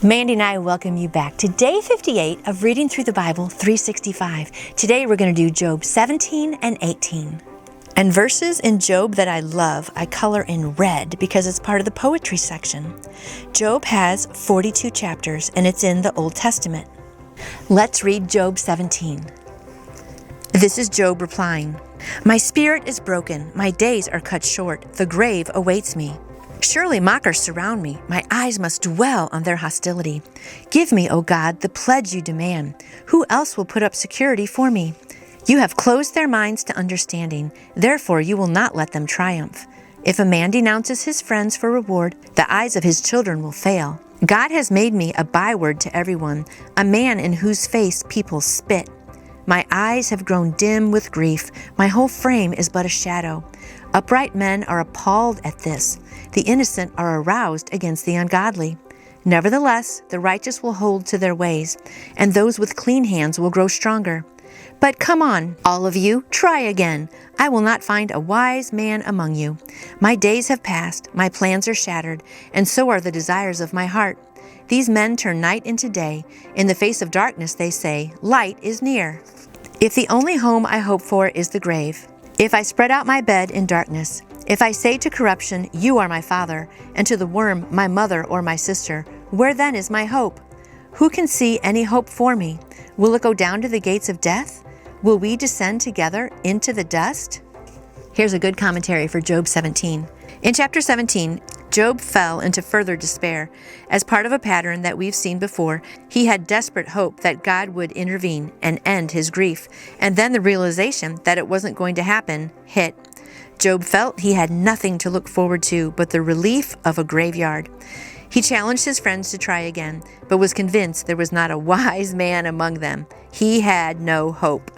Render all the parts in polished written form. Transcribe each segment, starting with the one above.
Mandy and I welcome you back to day 58 of Reading Through the Bible 365. Today we're going to do Job 17 and 18. And verses in Job that I love, I color in red because it's part of the poetry section. Job has 42 chapters and it's in the Old Testament. Let's read Job 17. This is Job replying, "My spirit is broken, my days are cut short, the grave awaits me. Surely mockers surround me, my eyes must dwell on their hostility. Give me, O God, the pledge you demand. Who else will put up security for me? You have closed their minds to understanding, therefore you will not let them triumph. If a man denounces his friends for reward, the eyes of his children will fail. God has made me a byword to everyone, a man in whose face people spit. My eyes have grown dim with grief, my whole frame is but a shadow. Upright men are appalled at this. The innocent are aroused against the ungodly. Nevertheless, the righteous will hold to their ways, and those with clean hands will grow stronger. But come on, all of you, try again. I will not find a wise man among you. My days have passed, my plans are shattered, and so are the desires of my heart. These men turn night into day. In the face of darkness they say, light is near. If the only home I hope for is the grave, if I spread out my bed in darkness, if I say to corruption, you are my father, and to the worm, my mother or my sister, where then is my hope? Who can see any hope for me? Will it go down to the gates of death? Will we descend together into the dust?" Here's a good commentary for Job 17. In chapter 17, Job fell into further despair. As part of a pattern that we've seen before, he had desperate hope that God would intervene and end his grief, and then the realization that it wasn't going to happen hit. Job felt he had nothing to look forward to but the relief of a graveyard. He challenged his friends to try again, but was convinced there was not a wise man among them. He had no hope.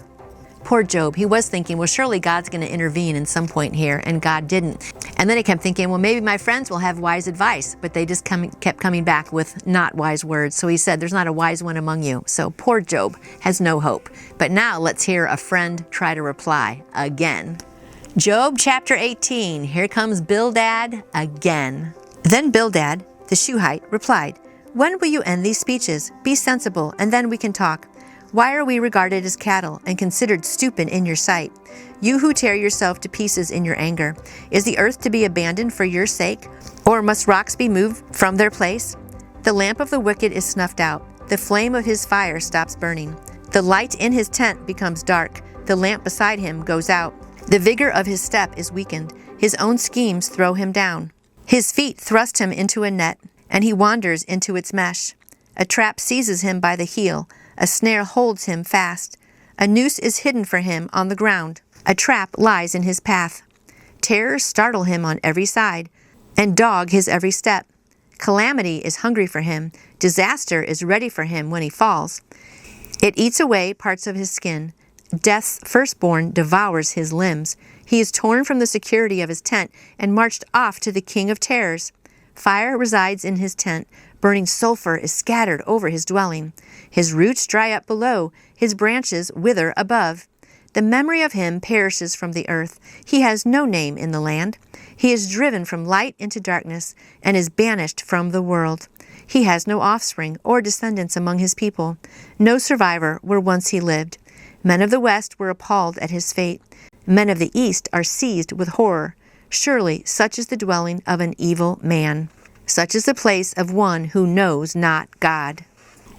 Poor Job, he was thinking, well, surely God's going to intervene in some point here, and God didn't. And then he kept thinking, well, maybe my friends will have wise advice, but they just kept coming back with not wise words. So he said, there's not a wise one among you. So poor Job has no hope. But now let's hear a friend try to reply again. Job chapter 18, here comes Bildad again. Then Bildad, the Shuhite, replied, "When will you end these speeches? Be sensible, and then we can talk. Why are we regarded as cattle and considered stupid in your sight? You who tear yourself to pieces in your anger. Is the earth to be abandoned for your sake? Or must rocks be moved from their place? The lamp of the wicked is snuffed out. The flame of his fire stops burning. The light in his tent becomes dark. The lamp beside him goes out. The vigor of his step is weakened. His own schemes throw him down. His feet thrust him into a net, and he wanders into its mesh. A trap seizes him by the heel. A snare holds him fast. A noose is hidden for him on the ground. A trap lies in his path. Terrors startle him on every side, and dog his every step. Calamity is hungry for him. Disaster is ready for him when he falls. It eats away parts of his skin. Death's firstborn devours his limbs. He is torn from the security of his tent and marched off to the king of terrors. Fire resides in his tent. Burning sulfur is scattered over his dwelling. His roots dry up below. His branches wither above. The memory of him perishes from the earth. He has no name in the land. He is driven from light into darkness and is banished from the world. He has no offspring or descendants among his people. No survivor where once he lived. Men of the west were appalled at his fate. Men of the east are seized with horror. Surely such is the dwelling of an evil man. Such is the place of one who knows not God."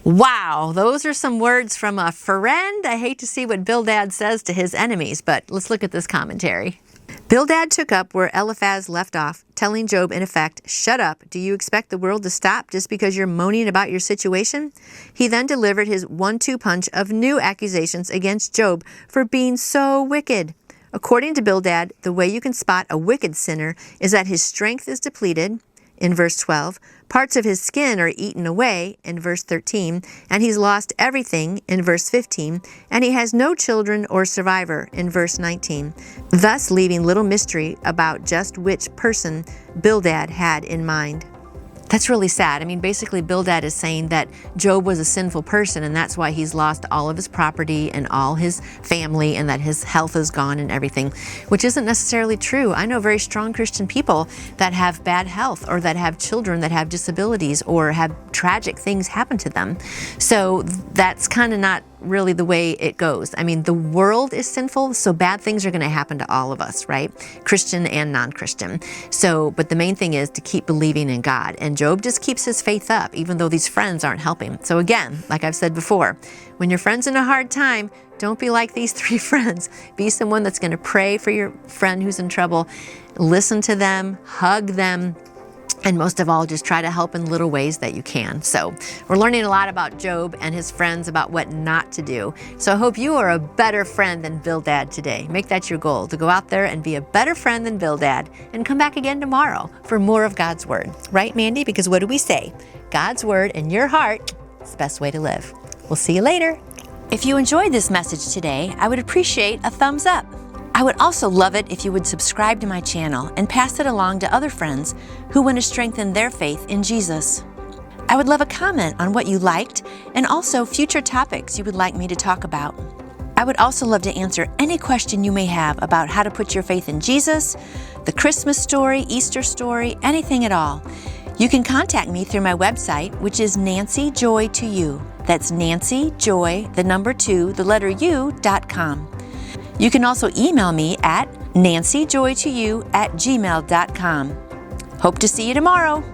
Wow, those are some words from a friend. I hate to see what Bildad says to his enemies, but let's look at this commentary. Bildad took up where Eliphaz left off, telling Job in effect, "Shut up, do you expect the world to stop just because you're moaning about your situation?" He then delivered his 1-2 punch of new accusations against Job for being so wicked. According to Bildad, the way you can spot a wicked sinner is that his strength is depleted, in verse 12, parts of his skin are eaten away, in verse 13, and he's lost everything, in verse 15, and he has no children or survivor, in verse 19, thus leaving little mystery about just which person Bildad had in mind. That's really sad. I mean, basically, Bildad is saying that Job was a sinful person, and that's why he's lost all of his property and all his family, and that his health is gone and everything, which isn't necessarily true. I know very strong Christian people that have bad health, or that have children that have disabilities, or have tragic things happen to them. So that's kind of not really the way it goes. I mean, the world is sinful, so bad things are going to happen to all of us, right? Christian and non-Christian. So, but the main thing is to keep believing in God. And Job just keeps his faith up, even though these friends aren't helping. So again, like I've said before, when your friend's in a hard time, don't be like these 3 friends. Be someone that's going to pray for your friend who's in trouble, listen to them, hug them, and most of all, just try to help in little ways that you can. So we're learning a lot about Job and his friends, about what not to do. So I hope you are a better friend than Bildad today. Make that your goal, to go out there and be a better friend than Bildad, and come back again tomorrow for more of God's Word. Right, Mandy? Because what do we say? God's Word in your heart is the best way to live. We'll see you later. If you enjoyed this message today, I would appreciate a thumbs up. I would also love it if you would subscribe to my channel and pass it along to other friends who want to strengthen their faith in Jesus. I would love a comment on what you liked, and also future topics you would like me to talk about. I would also love to answer any question you may have about how to put your faith in Jesus, the Christmas story, Easter story, anything at all. You can contact me through my website, which is nancyjoy2u. That's nancyjoy, the number 2, the letter u.com. You can also email me at nancyjoy2u@gmail.com. Hope to see you tomorrow.